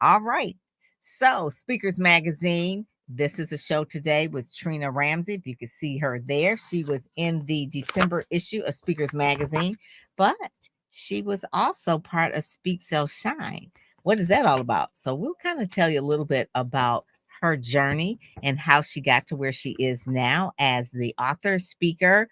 All right. So, Speakers Magazine. This is a show today with Trina Ramsey. If you can see her there, she was in the December issue of Speakers Magazine, but she was also part of Speak Sell Shine. What is that all about? So, we'll kind of tell you a little bit about her journey and how she got to where she is now as the author, speaker,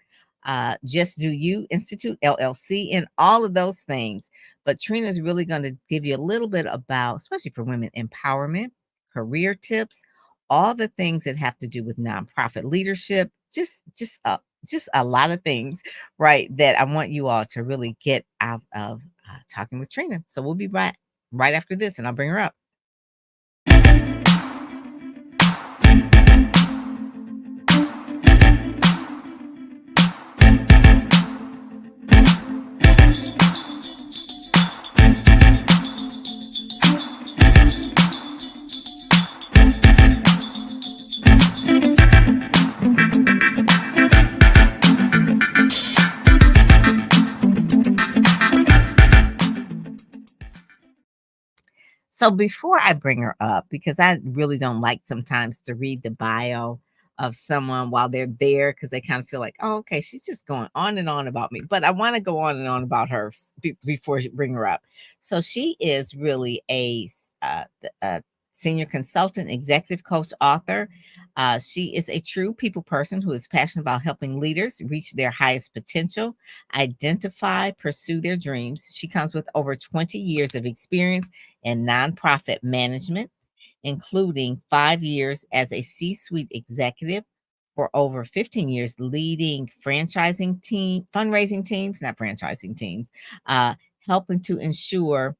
Just Do You Institute, LLC, and all of those things. But Trina is really going to give you a little bit about, especially for women, empowerment, career tips, all the things that have to do with nonprofit leadership, just a lot of things, right? That I want you all to really get out of talking with Trina. So we'll be back right after this, and I'll bring her up. So before I bring her up, because I really don't like sometimes to read the bio of someone while they're there, because they kind of feel like, oh, okay, she's just going on and on about me. But I want to go on and on about her before you bring her up. So she is really a senior consultant, executive coach, author. She is a true people person who is passionate about helping leaders reach their highest potential, identify, pursue their dreams. She comes with over 20 years of experience in nonprofit management, including 5 years as a C suite executive, for over 15 years leading fundraising teams, not franchising teams, helping to ensure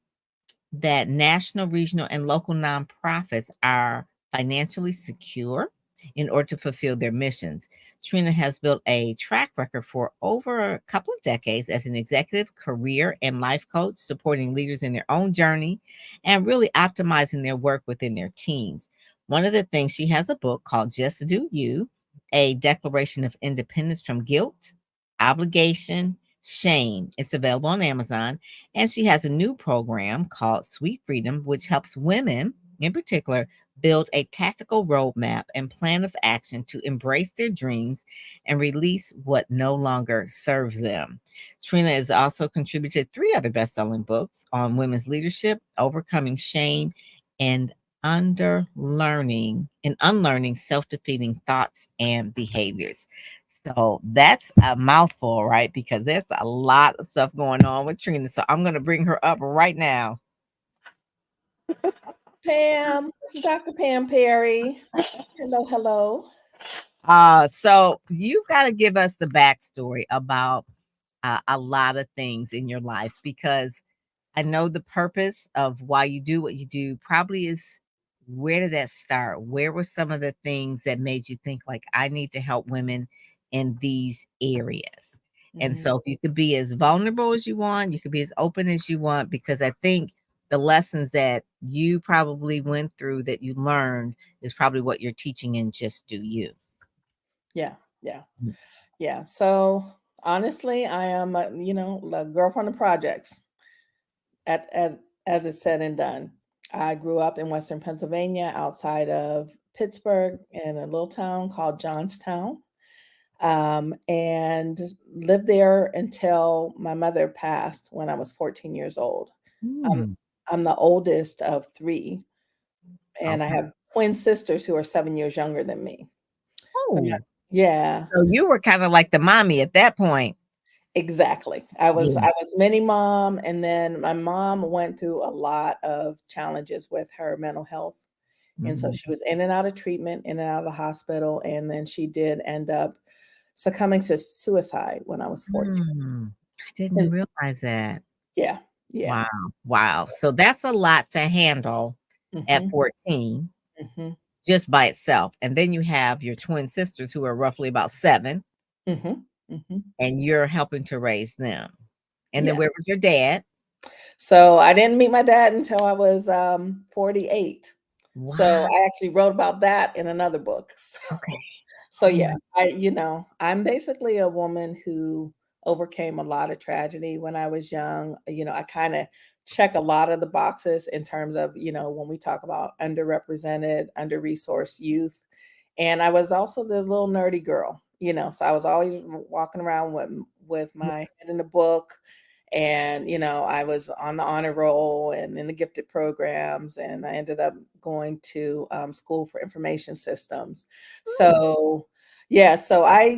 that national, regional, and local nonprofits are financially secure in order to fulfill their missions. Trina has built a track record for over a couple of decades as an executive, career, and life coach, supporting leaders in their own journey and really optimizing their work within their teams. One of the things, she has a book called Just Do You, a declaration of independence from guilt, obligation, shame. It's available on Amazon. And she has a new program called Sweet Freedom, which helps women in particular build a tactical roadmap and plan of action to embrace their dreams and release what no longer serves them. Trina has also contributed 3 other best-selling books on women's leadership, overcoming shame, and unlearning self-defeating thoughts and behaviors. So that's a mouthful, right? Because there's a lot of stuff going on with Trina. So I'm going to bring her up right now. Pam, Dr. Pam Perry. Hello, hello. So you've got to give us the backstory about a lot of things in your life, because I know the purpose of why you do what you do probably is, where did that start? Where were some of the things that made you think like, I need to help women in these areas? And Mhm. so if you could be as vulnerable as you want, you could be as open as you want, because I think the lessons that you probably went through that you learned is probably what you're teaching in Just Do You. Yeah, yeah, yeah. So honestly, I am, the girl from the projects. At as it's said and done. I grew up in Western Pennsylvania, outside of Pittsburgh, in a little town called Johnstown, and lived there until my mother passed when I was 14 years old. I'm Mm, I'm the oldest of three, and I okay. have twin sisters who are 7 years younger than me. When I Oh, Yeah, so you were kind of like the mommy at that point. exactly. I was Yeah. I was mini mom, and then my mom went through a lot of challenges with her mental health, and so Mhm. she was in and out of treatment, in and out of the hospital, and then she did end up succumbing to suicide when I was 14. I didn't And realize that. yeah, yeah. Wow, wow. So that's a lot to handle at Mhm, 14 mhm, just by itself, and then you have your twin sisters who are roughly about 7, mhm, mhm. and you're helping to raise them. And then where Yes. was your dad? So I didn't meet my dad until I was 48. So Wow, I actually wrote about that in another book. okay. So Oh yeah, my I'm basically a woman who overcame a lot of tragedy when I was young. I kind of check a lot of the boxes in terms of, when we talk about underrepresented, under-resourced youth. And I was also the little nerdy girl, so I was always walking around with my Yes. head in the book. And, I was on the honor roll and in the gifted programs, and I ended up going to school for information systems. Mm. So, yeah, so I,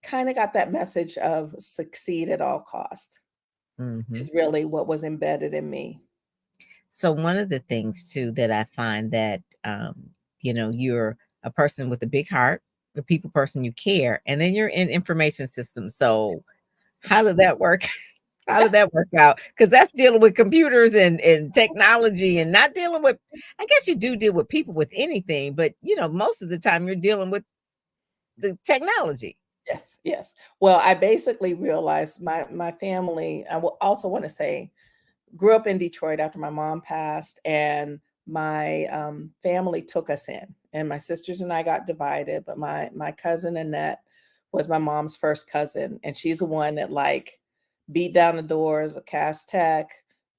kind of got that message of succeed at all cost Mhm. is really what was embedded in me. So one of the things too that I find that you're a person with a big heart, a people person, you care, and then you're in information systems. So how did that work? How did that work out? Because that's dealing with computers and technology and not dealing with, I guess you do deal with people with anything, but most of the time you're dealing with the technology. Yes, yes. Well, I basically realized my family. I will also want to say, grew up in Detroit after my mom passed, and my family took us in, and my sisters and I got divided. But my cousin Annette was my mom's first cousin, and she's the one that like beat down the doors of Cass Tech,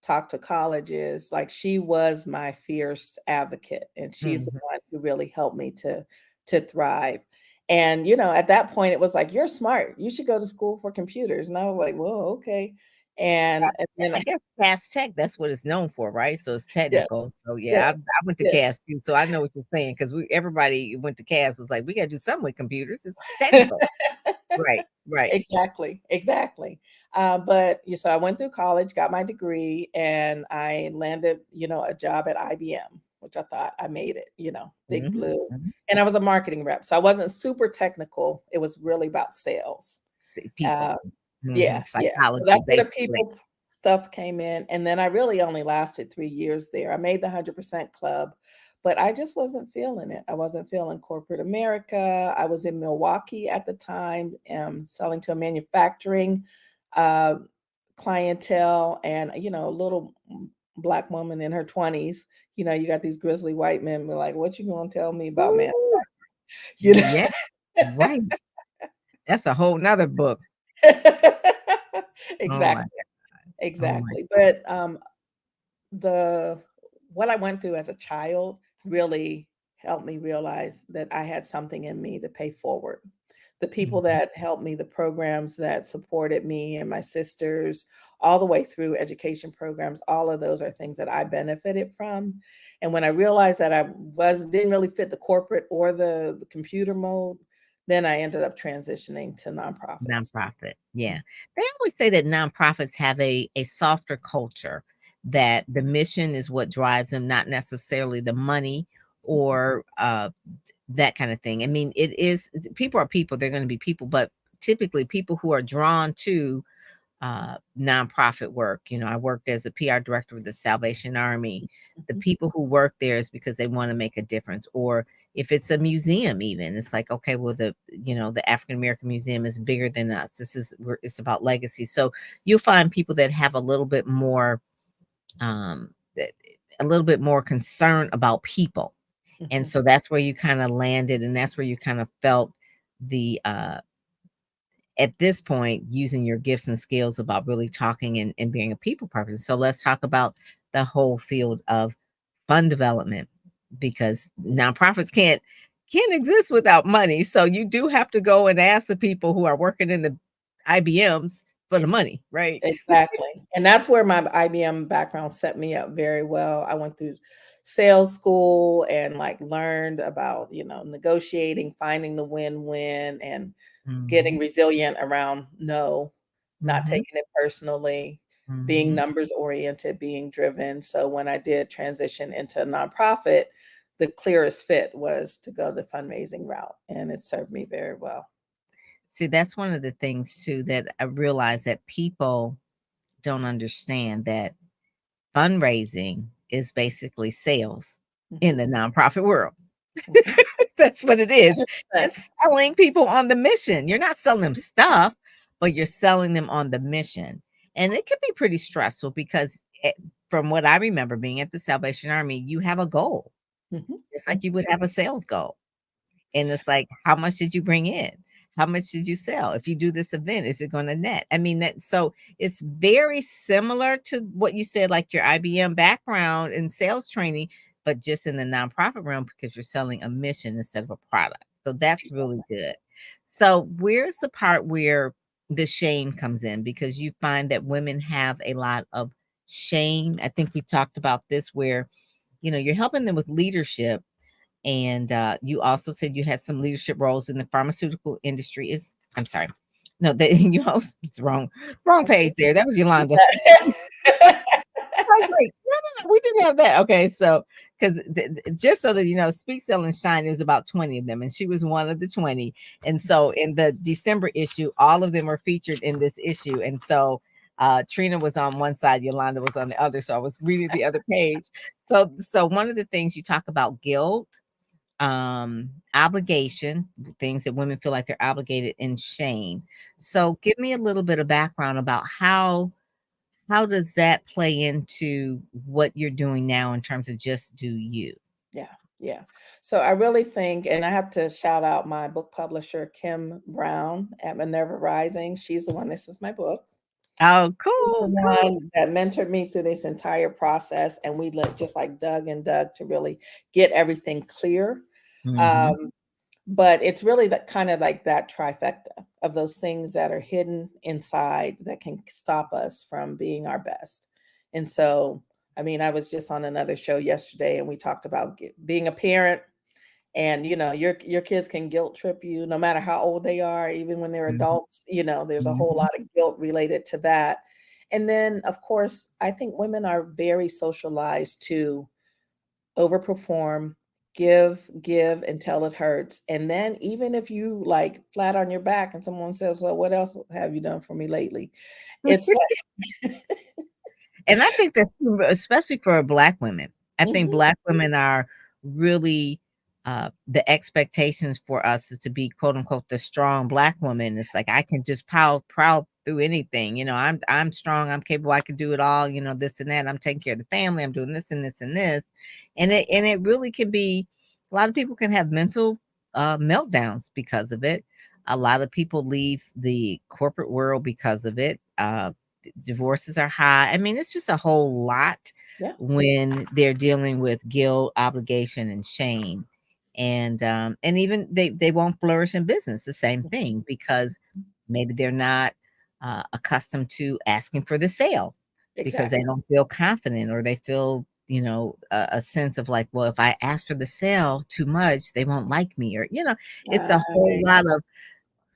talked to colleges. Like she was my fierce advocate, and she's the Mhm. one who really helped me to thrive. And at that point, it was like, "You're smart. You should go to school for computers." And I was like, "Well, okay." And then I guess Cass Tech, that's what it's known for, right? So it's yeah, technical. So yeah, yeah, I went to yeah. Cass too, so I know what you're saying because we everybody went to Cass was like, we got to do something with computers. It's technical, right? Right. Exactly, exactly. But so I went through college, got my degree, and I landed, a job at IBM, which I thought I made it, big Mhm, blue. mhm. And I was a marketing rep, so I wasn't super technical. It was really about sales. People, Uh, yeah, mhm, yeah. So psychology, that's where the basically. people stuff came in, and then I really only lasted 3 years there. I made the 100% club, but I just wasn't feeling it. I wasn't feeling corporate America. I was in Milwaukee at the time, selling to a manufacturing, uh, clientele, and, a little Black woman in her 20s. You got these grizzly white men be like, "What you gonna tell me about man?" Ooh, You know? yeah, right. That's a whole 'nother book. Oh my Exactly. oh my Exactly, but, the what I went through as a child really helped me realize that I had something in me to pay forward. The people Mhm. that helped me, the programs that supported me and my sisters all the way through education programs, all of those are things that I benefited from, and when I realized that I didn't really fit the corporate or the computer mode, then I ended up transitioning to nonprofits. Nonprofit, yeah. They always say that nonprofits have a softer culture, that the mission is what drives them, not necessarily the money or, that kind of thing. I mean, people are people, they're gonna be people, but typically people who are drawn to nonprofit work. I worked as a PR director with the Salvation Army. The Mhm. people who work there is because they want to make a difference. Or if it's a museum, even it's like, okay, well, the African American Museum is bigger than us. It's about legacy. So you'll find people that have a little bit more concern about people. And Mhm. so that's where you kind of landed, and that's where you kind of felt the at this point using your gifts and skills about really talking and being a people person. So let's talk about the whole field of fund development, because nonprofits can't exist without money. So you do have to go and ask the people who are working in the IBMs for the money, right? Exactly, and that's where my IBM background set me up very well. I went through sales school and, like, learned about, negotiating, finding the win-win, and getting Mhm, resilient around no, not mhm, taking it personally, being mhm. numbers oriented, being driven. So when I did transition into a nonprofit, the clearest fit was to go the fundraising route, and it served me very well. See, that's one of the things too that I realize that people don't understand, that fundraising is basically sales in Mhm, the nonprofit world. mhm. That's what it is. It's 100%. selling people on the mission. You're not selling them stuff, but you're selling them on the mission. And it can be pretty stressful because, from what I remember being at the Salvation Army, you have a goal, Mhm, just like mhm. you would have a sales goal. And it's like, how much did you bring in? how much did you sell? If you do this event, is it going to net? I mean, that so it's very similar to what you said, like your IBM background in sales training, but just in the nonprofit realm because you're selling a mission instead of a product. So that's really Exactly. good. So where's the part where the shame comes in? Because you find that women have a lot of shame. I think we talked about this where, you're helping them with leadership, and you also said you had some leadership roles in the pharmaceutical industry. Is I'm sorry, no, that you host it's wrong page there. That was Yolanda. I was like, no, no, no, we didn't have that. Okay, so because just so that you know, Speak, Sell, and Shine, there was about 20 of them, and she was one of the 20. And so in the December issue, all of them were featured in this issue. And so Trina was on one side, Yolanda was on the other. So I was reading the other page. So one of the things you talk about guilt, obligation, the things that women feel like they're obligated, and shame. So give me a little bit of background about how does that play into what you're doing now in terms of just do you? Yeah, yeah. So I really think, and I have to shout out my book publisher, Kim Brown at Minerva Rising. She's the one, this is my book. Oh, She's the cool, cool. one that mentored me through this entire process, and we just like dug and dug to really get everything clear. Mhm, Um, but it's really that kind of like that trifecta of those things that are hidden inside that can stop us from being our best. And so, I mean, I was just on another show yesterday and we talked about being a parent, and your kids can guilt trip you no matter how old they are, even when they're mhm, adults. There's a whole mhm, lot of guilt related to that. And then of course, I think women are very socialized to overperform, give until it hurts. And then even if you like flat on your back and someone says, "Well, what else have you done for me lately?" It's like and I think that especially for Black women, I think Mhm. Black women are really, the expectations for us is to be quote unquote the strong Black woman. It's like I can just prowl through anything. I'm strong, I'm capable, I can do it all. This and that. I'm taking care of the family. I'm doing this and this and this, and it really can be. A lot of people can have mental meltdowns because of it. A lot of people leave the corporate world because of it. Divorces are high. I mean, it's just a whole lot Yeah. when they're dealing with guilt, obligation, and shame. And even they won't flourish in business, the same thing, because maybe they're not accustomed to asking for the sale because they Exactly. don't feel confident, or they feel a sense of like, well, if I ask for the sale too much, they won't like me, or it's a whole Right. lot of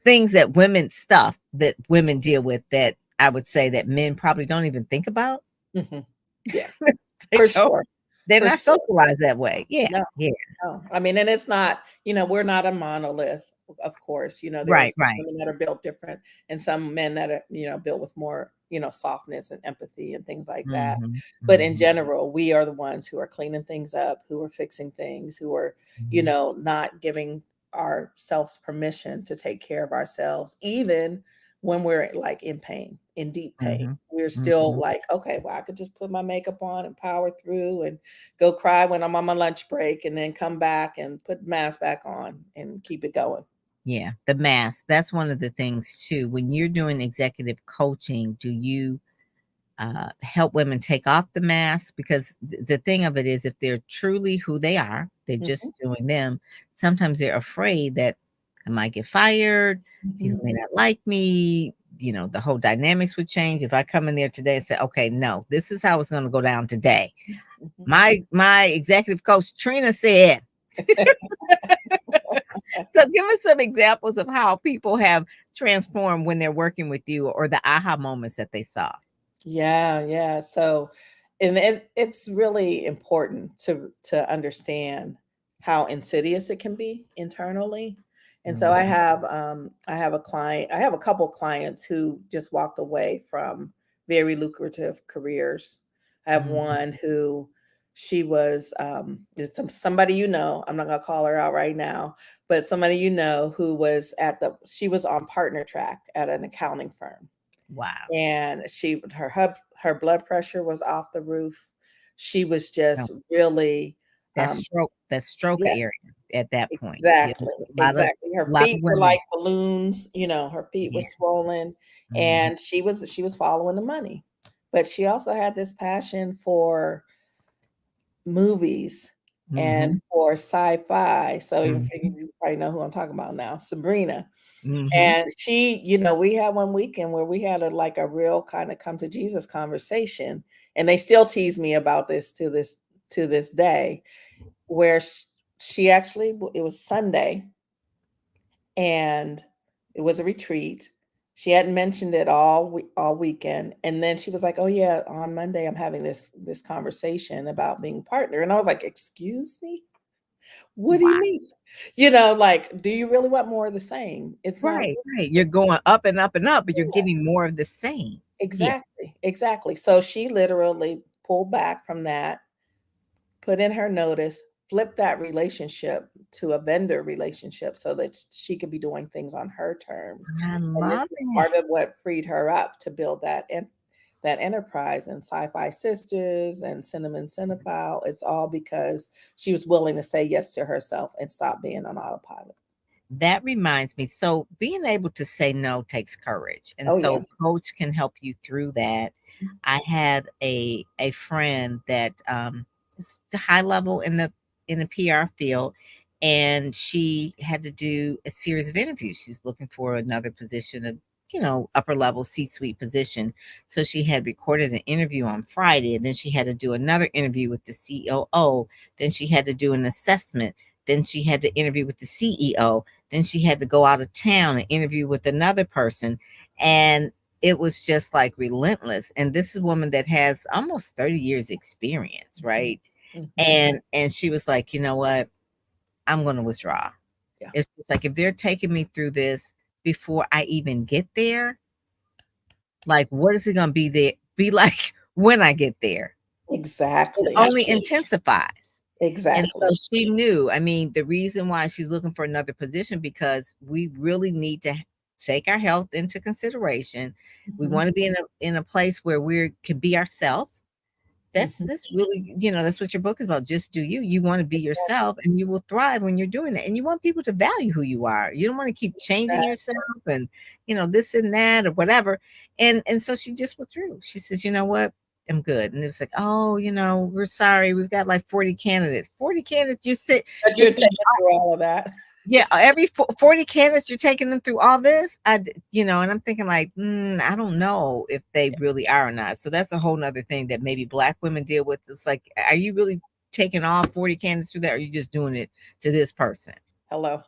things that women deal with, that I would say that men probably don't even think about. Mhm. Yeah, They for don't. sure. They're For not sure. socialized that way. Yeah, No. yeah. Oh, I mean, and it's not, we're not a monolith, of course. There are Right, some right. women that are built different and some men that are, built with more, softness and empathy and things like that. Mhm, But in mhm, general, we are the ones who are cleaning things up, who are fixing things, who are, mhm, not giving ourselves permission to take care of ourselves, even when we're like in pain, in deep pain. mhm, We're still mhm. like, okay, well, I could just put my makeup on and power through and go cry when I'm on my lunch break and then come back and put the mask back on and keep it going. Yeah, the mask. That's one of the things too. When you're doing executive coaching, do you help women take off the mask? Because the thing of it is, if they're truly who they are, they're Mhm, just doing them. Sometimes they're afraid that I might get fired. People mhm, may not like me. The whole dynamics would change if I come in there today and say, "Okay, no, this is how it's going to go down today." mhm. My executive coach Trina said. So give us some examples of how people have transformed when they're working with you, or the aha moments that they saw. Yeah, yeah. So, and it's really important to understand how insidious it can be internally. And so Mhm, I have a client, I have a couple clients who just walked away from very lucrative careers. I have mhm, one who she was it's somebody, I'm not gonna call her out right now, but somebody who was she was on partner track at an accounting firm, wow. and her blood pressure was off the roof. She was No, just really, um that stroke yeah, area. at that point. Yeah, Exactly, a lot of exactly. Her lot of feet were women. like balloons, her feet were Yeah. swollen, Mhm, and she was following the money. But she also had this passion for movies and mhm, for sci-fi. So mhm, you probably know who I'm talking about now, Sabrina. mhm. And we had one weekend where we had a real kind of come to Jesus conversation, and they still tease me about this to this day, where she actually it was Sunday and it was a retreat. She hadn't mentioned it all weekend, and then she was like, "Oh yeah, on Monday I'm having this conversation about being partner." And I was like, "Excuse me, what do you Wow. mean? Like, do you really want more of the same? It's not Right, right. worth You're it." going up and up, but you're getting more of the same. Yeah. Exactly, exactly. So she literally pulled back from that, put in her notice, flip that relationship to a vendor relationship so that she could be doing things on her terms. I And this love is it. part of what freed her up to build that enterprise and Sci-Fi Sisters and Cinnamon Cinephile. It's all because she was willing to say yes to herself and stop being on autopilot. That reminds me, so being able to say no takes courage, and Oh yeah. so coach can help you through that. I had a friend that, is high level in the PR field, and she had to do a series of interviews. She's looking for another position of, upper level C-suite position. So she had recorded an interview on Friday, and then she had to do another interview with the COO. Then she had to do an assessment. Then she had to interview with the CEO. Then she had to go out of town and interview with another person. And it was just like relentless. And this is a woman that has almost 30 years experience, Mhm. right? Mhm. And she was like, you know what? I'm going to withdraw. Yeah. It's just like if they're taking me through this before I even get there, like what is it going to be like when I get there? It Exactly. only intensifies. And so Exactly. she knew, I mean, the reason why she's looking for another position because we really need to take our health into consideration. We Mhm. want to be in a place where we can be ourselves. Mhm. That's really, that's what your book is about. Just do you. You want to be yourself and you will thrive when you're doing that. And you want people to value who you are. You don't want to keep changing yourself and, this and that or whatever. And so she just withdrew. She says, you know what? I'm good. And it was like, oh, we're sorry. We've got like 40 candidates. 40 candidates. But You're you're sitting, taking through all of that. yeah, every 40 candidates, you're taking them through all this. And I'm thinking like, I don't know if they really are or not. So that's a whole nother thing that maybe Black women deal with. It's like, are you really taking all 40 candidates through that? Or are you just doing it to this person? Hello.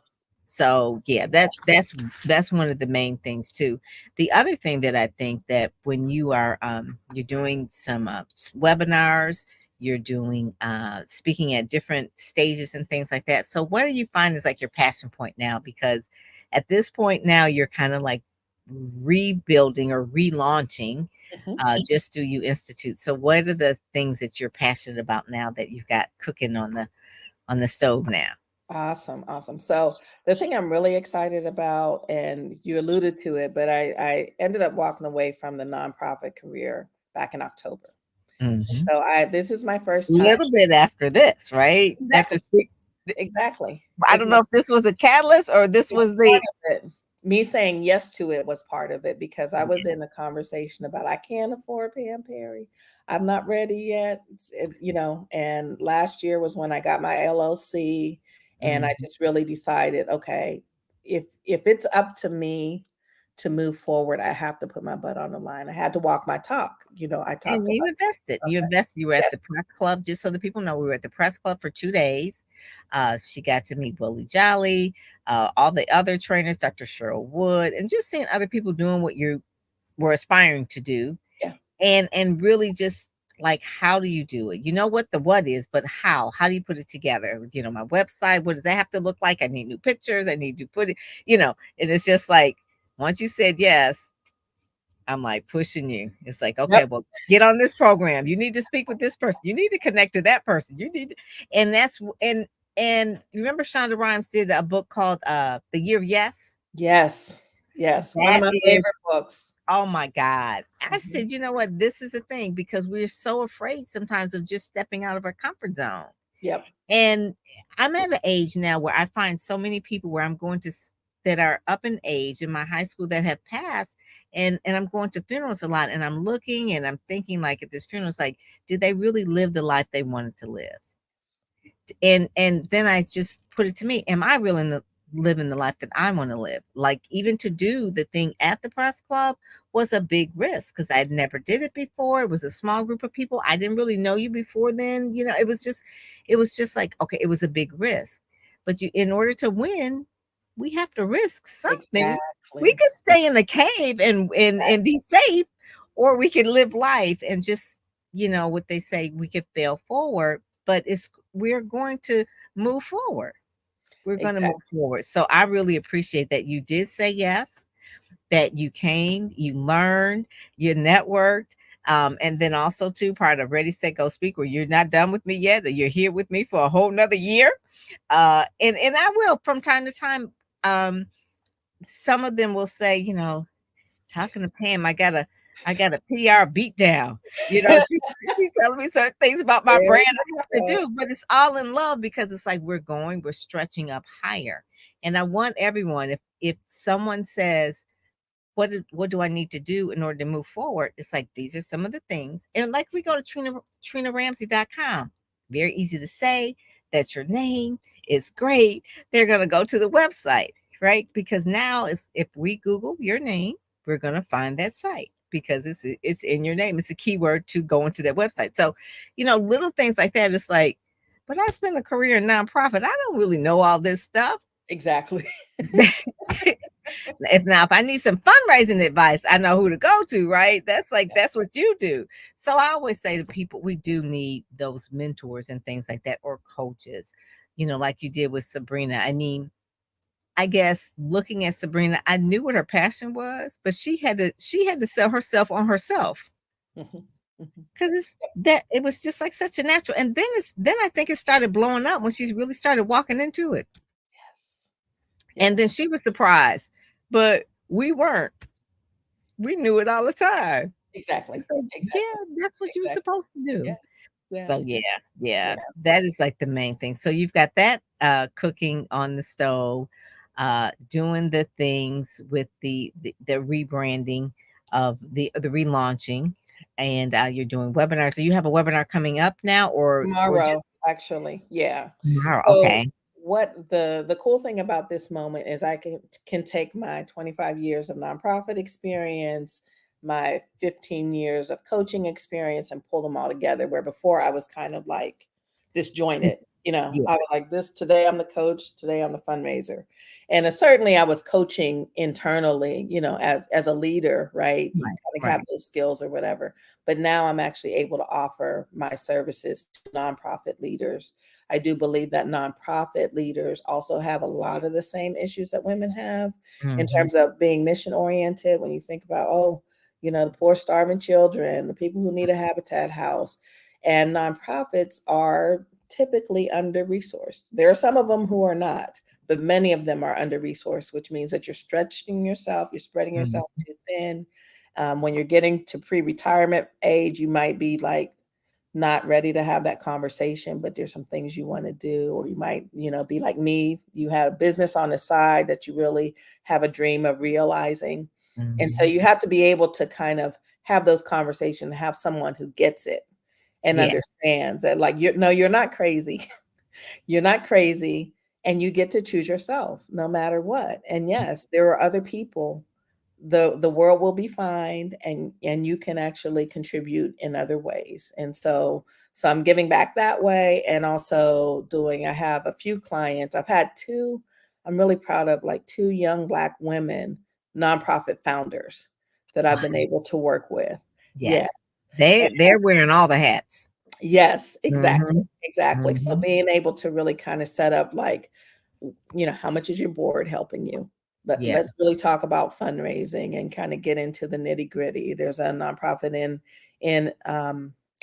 So yeah, that's one of the main things too. The other thing that I think that when you're doing some webinars, you're doing speaking at different stages and things like that. So what do you find is like your passion point now? Because at this point now you're kind of like rebuilding or relaunching Mhm. Just Do You Institute. So what are the things that you're passionate about now that you've got cooking on the stove now? Awesome, awesome. So the thing I'm really excited about, and you alluded to it, but I ended up walking away from the nonprofit career back in October. Mhm. So this is my first time. Little bit after this, right? Exactly, After she exactly, I don't know exactly. if this was a catalyst or this It's was the part of it. Me saying yes to it was part of it because I was in a conversation about I can't afford Pam Perry. I'm not ready yet. And last year was when I got my LLC, and I Mhm. just really decided, okay, if it's up to me to move forward, I have to put my butt on the line. I had to walk my talk. I talked And you about invested. You invested. You were at the yes, press club, just so the people know, we were at the press club for 2 days. She got to meet Willie Jolly, all the other trainers, Dr. Cheryl Wood, and just seeing other people doing what you were aspiring to do. yeah, And really just like how do you do it? You know what the what is, but how do you put it together? My website, what does that have to look like? I need new pictures, I need to put it, and it's just like once you said yes, I'm like pushing you. It's like, okay, yep, well, get on this program, you need to speak with this person, you need to connect to that person, you need to, and that's and remember Shonda Rhimes did a book called The Year of Yes. yes, yes. One of That my favorite is, books. oh my God. I Mhm. said, you know what? This is a thing because we're so afraid sometimes of just stepping out of our comfort zone. Yep. And I'm at an age now where I find so many people where I'm going to that are up in age in my high school that have passed, and I'm going to funerals a lot, and I'm looking and I'm thinking, like, at this funeral, it's like, did they really live the life they wanted to live? And then I just put it to me, am I really living the life that I want to live? Like, even to do the thing at the press club was a big risk because I'd never did it before. It was a small group of people. I didn't really know you before then. It was just like, okay, it was a big risk. But in order to win, we have to risk something. We Exactly. could stay in the cave and be safe, or we can live life and just, what they say, we could fail forward, but we're going to move forward. We're going to move Exactly. forward. So I really appreciate that you did say yes, that you came, you learned, you networked. And then also too, part of Ready, Set, Go, Speak, where you're not done with me yet, or you're here with me for a whole nother year. And I will from time to time. Some of them will say, talking to Pam, I got a PR beat down. She's telling me certain things about my There brand you I have to go. do, but it's all in love because it's like we're stretching up higher. And I want everyone, if someone says, what do I need to do in order to move forward? It's like these are some of the things. And like we go to trinaramsey.com. Very easy to say. That's your name. It's great. They're gonna go to the website, right? Because now if we Google your name, we're gonna find that site because it's in your name. It's a keyword to go into that website. So, little things like that. It's like, but I spent a career in nonprofit. I don't really know all this stuff. Exactly. If I need some fundraising advice, I know who to go to, right? That's what you do. So I always say to people, we do need those mentors and things like that, or coaches, like you did with Sabrina. I mean, I guess looking at Sabrina, I knew what her passion was, but she had to sell herself on herself Mhm, mhm. because it was just like such a natural. And then I think it started blowing up when she really started walking into it. Yes. And then Yes. she was surprised, but we weren't. We knew it all the time. Exactly. It's like, yeah, Exactly. that's what you were Exactly. supposed to Yeah. do. Yeah. So yeah, yeah, Yeah. that is like the main thing. So you've got that cooking on the stove, doing the things with the rebranding of the relaunching, and you're doing webinars. So you have a webinar coming up now, or just Tomorrow, actually, yeah. tomorrow? So, Okay. what the cool thing about this moment is I can take my 25 years of nonprofit experience, my 15 years of coaching experience, and pull them all together, where before I was kind of like disjointed. Yeah. I was like this today I'm the coach, today I'm the fundraiser. And certainly I was coaching internally, as a leader, right? You Right. kind of have Right. those skills or whatever. But now I'm actually able to offer my services to nonprofit leaders. I do believe that nonprofit leaders also have a lot of the same issues that women have in Hmm. terms of being mission oriented. When you think about, the poor, starving children, the people who need a habitat house, and nonprofits are typically under resourced. There are some of them who are not, but many of them are under resourced, which means that you're stretching yourself, you're spreading Hmm. yourself too thin. When you're getting to pre-retirement age, you might be like not ready to have that conversation, but there's some things you want to do, or you might, be like me. You have a business on the side that you really have a dream of realizing. And so Hmm. you have to be able to kind of have those conversations, have someone who gets it and Yeah. understands that, like, you're not crazy. You're not crazy, and you get to choose yourself no matter what. And yes, there are other people. The world will be fine, and you can actually contribute in other ways. And so I'm giving back that way, and also I have a few clients. I've had two, I'm really proud of, like, two young Black women nonprofit founders that I've been able to work with. Yeah. Yes. They're wearing all the hats. Yes, exactly, Mhm. exactly. So Mhm. being able to really kind of set up, like, how much is your board helping you? Yeah. Let's really talk about fundraising and kind of get into the nitty gritty. There's a nonprofit in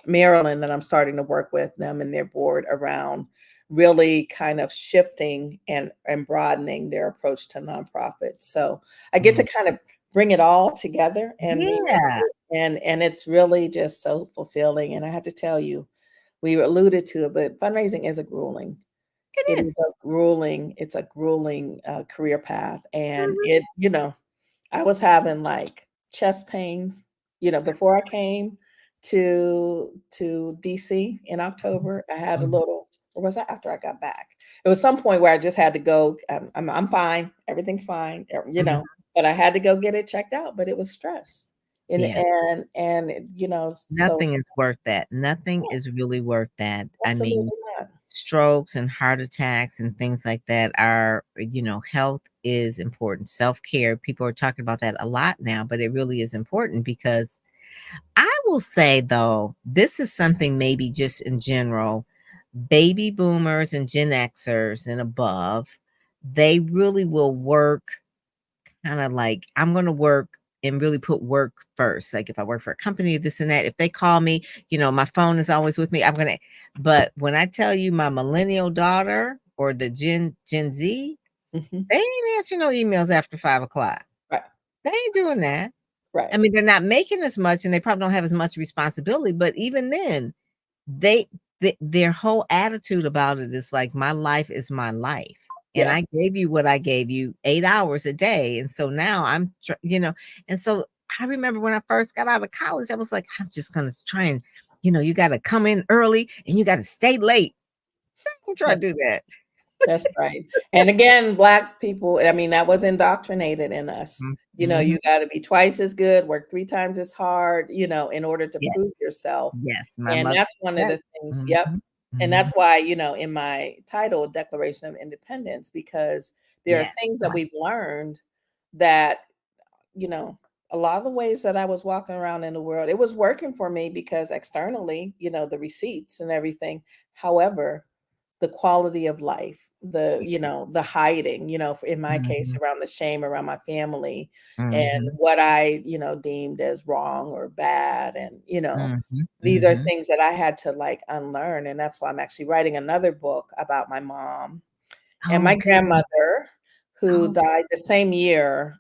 Maryland that I'm starting to work with them and their board around really kind of shifting and broadening their approach to nonprofits. So I get to Mm. kind of bring it all together and be Yeah. and it's really just so fulfilling. And I have to tell you, we alluded to it, but fundraising is a grueling. It It is is. a grueling. It's a grueling career path, and Mhm. it. I was having like chest pains. Before I came to DC in October, I had a Mhm. little. Or was that after I got back? It was some point where I just had to go. I'm fine. Everything's fine. Mhm. But I had to go get it checked out. But it was stress, and Yeah. so Nothing is worth that. Nothing yeah, is really worth that. I mean, absolutely not. strokes and heart attacks and things like that are, health is important. Self-care, people are talking about that a lot now, but it really is important because I will say though, this is something maybe just in general, baby boomers and Gen Xers and above, they really will work kind of like I'm going to work and really put work first. Like if I work for a company, this and that, if they call me, my phone is always with me. But when I tell you my millennial daughter or the Gen Z, Hmm. they ain't answering no emails after 5 o'clock. Right, They ain't doing that. right. I mean, they're not making as much and they probably don't have as much responsibility. But even then, they their whole attitude about it is like my life is my life. And I Yes. gave you what I gave you 8 hours a day. And so now and so I remember when I first got out of college, I was like, I'm just gonna try and, you gotta come in early and you gotta stay late. I'm trying That's to do that. That's right. And again, Black people, I mean, that was indoctrinated in us. Mhm. You got to be twice as good, work three times as hard, in order to Yes, prove yourself. yes. My And mother that's one of said the that. things. Yep. Mhm, And that's mhm. why, in my title, Declaration of Independence, because there are Yes, things I that like we've learned that, you know, a lot of the ways that I was walking around in the world, it was working for me because externally, the receipts and everything. However, the quality of life, it. the hiding, in my case, Mhm, around the shame around my family and mhm, what I, deemed as wrong or bad. And, mhm, these are mhm. things that I had to like unlearn. And that's why I'm actually writing another book about my mom and Oh, my good. grandmother, who Oh, died the same year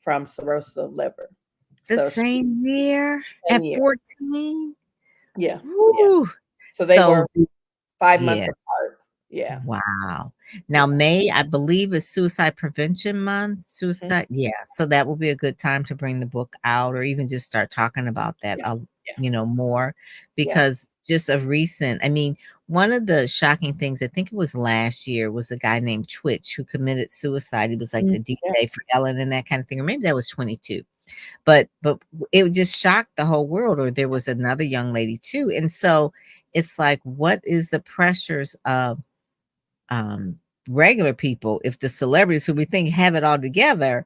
from cirrhosis of liver. the So she, same year same at year. 14? Yeah. Yeah. Woo! So they So were 5 months yeah, apart. Yeah. wow. Now Yeah. May, I believe, is Suicide Prevention Month. Mhm. Yeah, so that will be a good time to bring the book out or even just start talking about that, Yeah. Yeah. more Yeah. because just of recent I mean, one of the shocking things, I think it was last year, was a guy named Twitch who committed suicide. He was like Mm, the DJ yes. for Ellen and that kind of thing, or maybe that was 22. But it just shocked the whole world, or there was another young lady too, and so it's like, what is the pressures of, um, regular people if the celebrities who we think have it all together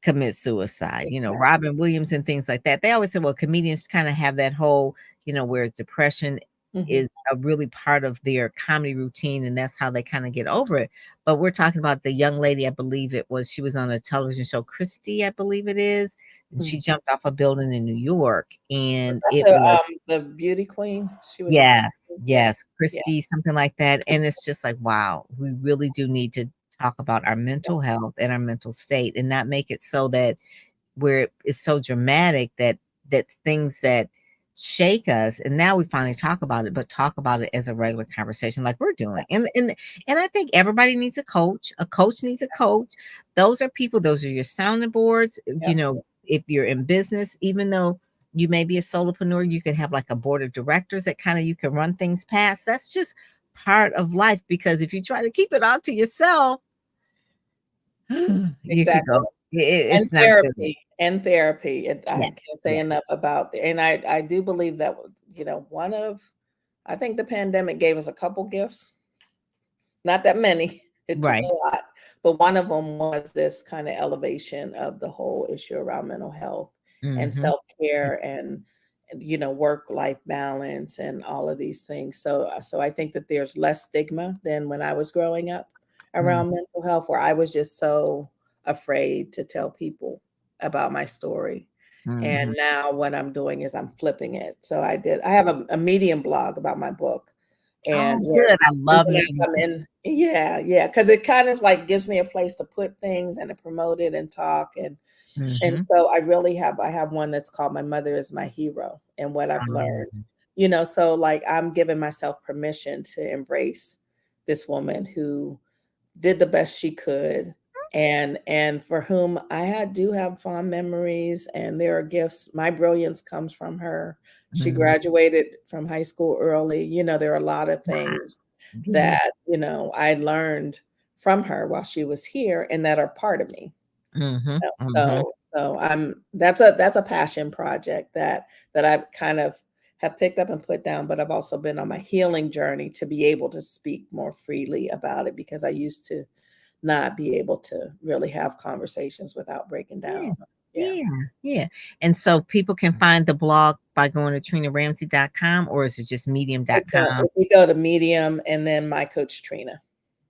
commit suicide, Exactly. Robin Williams and things like that. They always say, well, comedians kinda have that whole, where depression Mhm. is a really part of their comedy routine, and that's how they kinda get over it. But we're talking about the young lady, I believe she was on a television show, Christy, I believe it is, and she Mhm. jumped off a building in New York, Was and that it was the beauty queen? She was a beauty yes, queen? Yeah. yes, Yeah. Christy, something like that, and it's just like, wow, we really do need to talk about our Yeah. mental health and our mental state and not make it so that where it's so dramatic that things that shake us and now we finally talk about it, but talk about it as a regular conversation like we're doing. And I think everybody needs a coach. A coach needs a coach. Those are your sounding boards. Yeah. If you're in business, even though you may be a solopreneur, you can have like a board of directors that kind of you can run things past. That's just part of life because if you try to keep it all to yourself, you could Exactly. go. And It's not good. therapy, and therapy. I Yes, can't say yes. enough about and I do believe that, one of I think the pandemic gave us a couple gifts. Not that many. It took a Right. lot, but one of them was this kinda elevation of the whole issue around mental health and Mhm. self-care and, work-life balance and all of these things. So I think that there's less stigma than when I was growing up Mhm. around mental health, where I was just so afraid to tell people about my story. And Mhm. now what I'm doing is I'm flipping it. So I have a Medium blog about my book, and Oh, where good. I love people can meeting come people. in. Yeah, yeah, because it kind of like gives me a place to put things and to promote it and talk. And Mhm. so I have one that's called My Mother is My Hero, and what I've learned, Um, So like I'm giving myself permission to embrace this woman who did the best she could, and for whom do have fond memories, and there are gifts. My brilliance comes from her. She Mhm. graduated from high school early. There are a lot of Wow. things Yeah. that, I learned from her while she was here and that are part of me. Mhm. Mhm. So that's a passion project that I've kind of have picked up and put down, but I've also been on my healing journey to be able to speak more freely about it, because I used to not be able to really have conversations without breaking Yeah. down. Yeah. Yeah. Yeah. And so people can find the blog by going to trinaramsey.com, or is it just medium.com? If we go to Medium and then my coach Trina.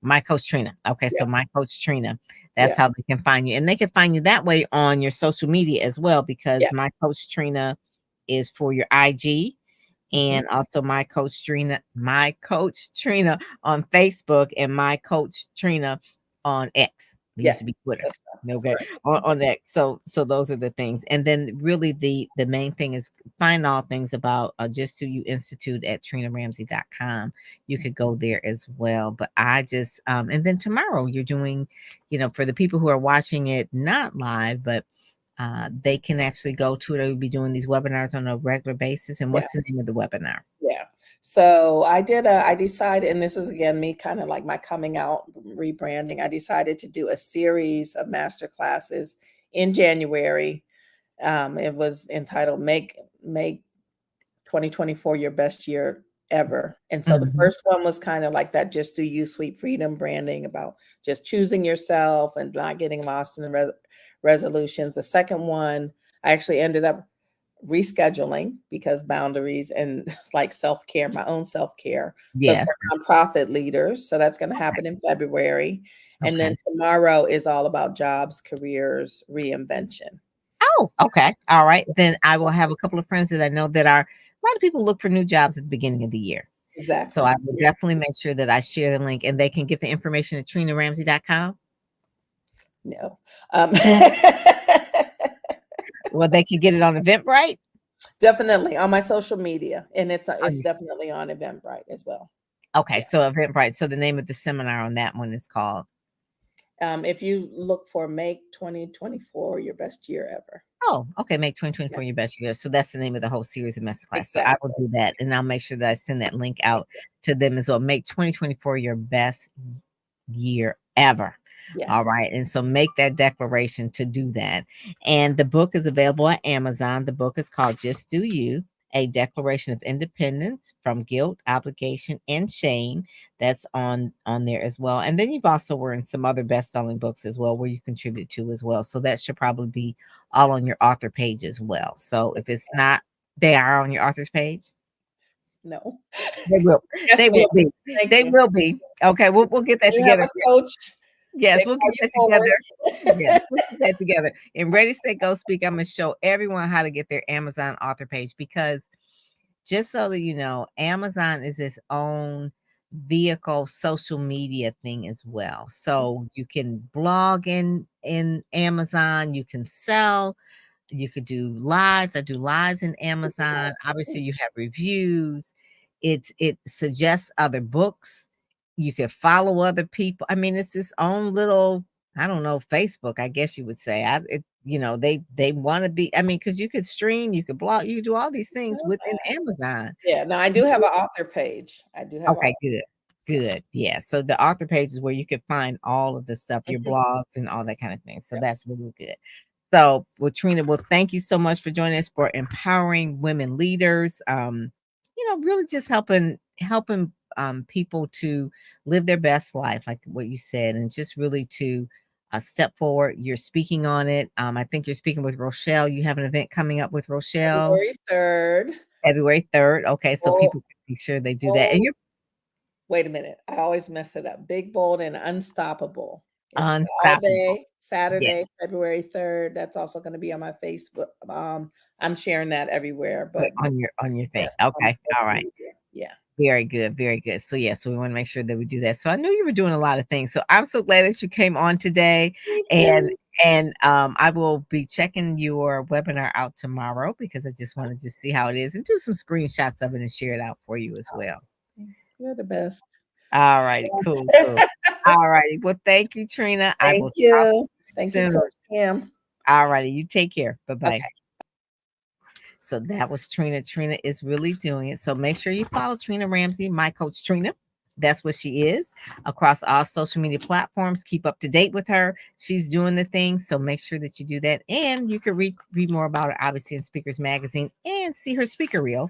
My Coach Trina. Okay, Yeah. so My Coach Trina. That's Yeah. how they can find you. And they can find you that way on your social media as well, Yeah. because My Coach Trina is for your IG, Mhm. and also My Coach Trina on Facebook, and My Coach Trina on X. It used Yeah. to be Twitter. That's Okay, right. on X. So those are the things. And then really the main thing is find all things about Just Do You Institute at trinaramsey.com. You could go there as well. But I just and then tomorrow you're doing, for the people who are watching it not live, but they can actually go to it. They'll be doing these webinars on a regular basis. And Yeah. what's the name of the webinar? Yeah. So I decided, and this is again me kind of like my coming out rebranding. I decided to do a series of master classes in January. It was entitled Make 2024 your best year ever. And so the Mhm. first one was kind of like that, just do you, sweet freedom branding, about just choosing yourself and not getting lost in the resolutions. The second one, I actually ended up rescheduling because boundaries and like self-care, my own self-care, but Yes. for nonprofit leaders. So that's going to happen in February. And then Okay. tomorrow is all about jobs, careers, reinvention. Oh, okay. All right. Then I will have a couple of friends that I know that are a lot of people look for new jobs at the beginning of the year. So I Exactly. will Yeah. definitely make sure that I share the link, and they can get the information at trinaramsey.com. No. Well, they can get it on Eventbrite. Definitely on my social media, and On it's your, definitely on Eventbrite as well. okay, Yeah. so Eventbrite. So the name of the seminar on that one is called. If you look for Make 2024 your best year ever. Oh, okay. Make Yeah, 2024 your best year. So that's the name of the whole series of masterclass. So I will exactly. do that, and I'll make sure that I send that link out to them as well. Make 2024 your best year ever. All Yes. right. And so make that declaration to do that. And the book is available at Amazon. The book is called Just Do You, a Declaration of Independence from Guilt, Obligation, and Shame. That's on there as well. And then you've also were in some other best-selling books as well, where you contribute to as well. So that should probably be all on your author page as well. So if it's not, they are on your author's page. No. They will. Yes, They ma'am. will be. Thank They you. will be. Okay, we'll get that You have together. a coach, Yes, they we'll call get you that forward. together. Yes, we'll get that together. And Ready, Set, Go Speak, I'm gonna show everyone how to get their Amazon author page, because just so that you know, Amazon is its own vehicle social media thing as well. So you can blog in Amazon, you can sell, you could do lives. I do lives in Amazon. Obviously, you have reviews. It suggests other books. You can follow other people. I mean, it's its own little, I don't know, Facebook, I guess you would say. They want to be, I mean, because you could stream, you could blog, you could do all these things within Amazon. Yeah, no, I do have an author page. I do have Okay, all. good. Yeah. Good. Yeah. So the author page is where you can find all of the stuff, your Mhm. blogs and all that kind of thing. So Yeah. that's really good. So, well, Trina, well, thank you so much for joining us for empowering women leaders. Really just helping people to live their best life, like what you said, and just really to step forward. You're speaking on it. I think you're speaking with Rochelle. You have an event coming up with Rochelle February 3rd. February 3rd. Okay, so Oh, people can be sure they do that. And oh, you're wait a minute. I always mess it up. Big, bold, and unstoppable. It's the all unstoppable. day Yeah, Saturday, February 3rd. That's also going to be on my Facebook. I'm sharing that everywhere, but but on your thing. yes, on my Okay, all social right. media. Yeah. Very good, very good. So yeah, so we want to make sure that we do that. So I knew you were doing a lot of things. So I'm so glad that you came on today, Me and too. And I will be checking your webinar out tomorrow because I just wanted to see how it is and do some screenshots of it and share it out for you as well. You're the best. All righty, cool, cool. All righty. Well, thank you, Trina. I Thank will talk you. to you Thank you, soon. Coach Kim. All righty. You take care. Bye bye. Okay. So that was Trina. Trina is really doing it. So make sure you follow Trina Ramsey, my coach Trina. That's what she is across all social media platforms. Keep up to date with her. She's doing the things. So make sure that you do that. And you can read more about her, obviously, in Speakers Magazine and see her speaker reel.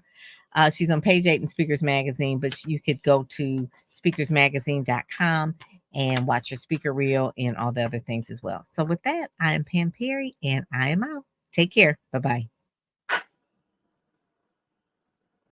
She's on page 8 in Speakers Magazine, but you could go to speakersmagazine.com and watch your speaker reel and all the other things as well. So with that, I am Pam Perry and I am out. Take care. Bye bye.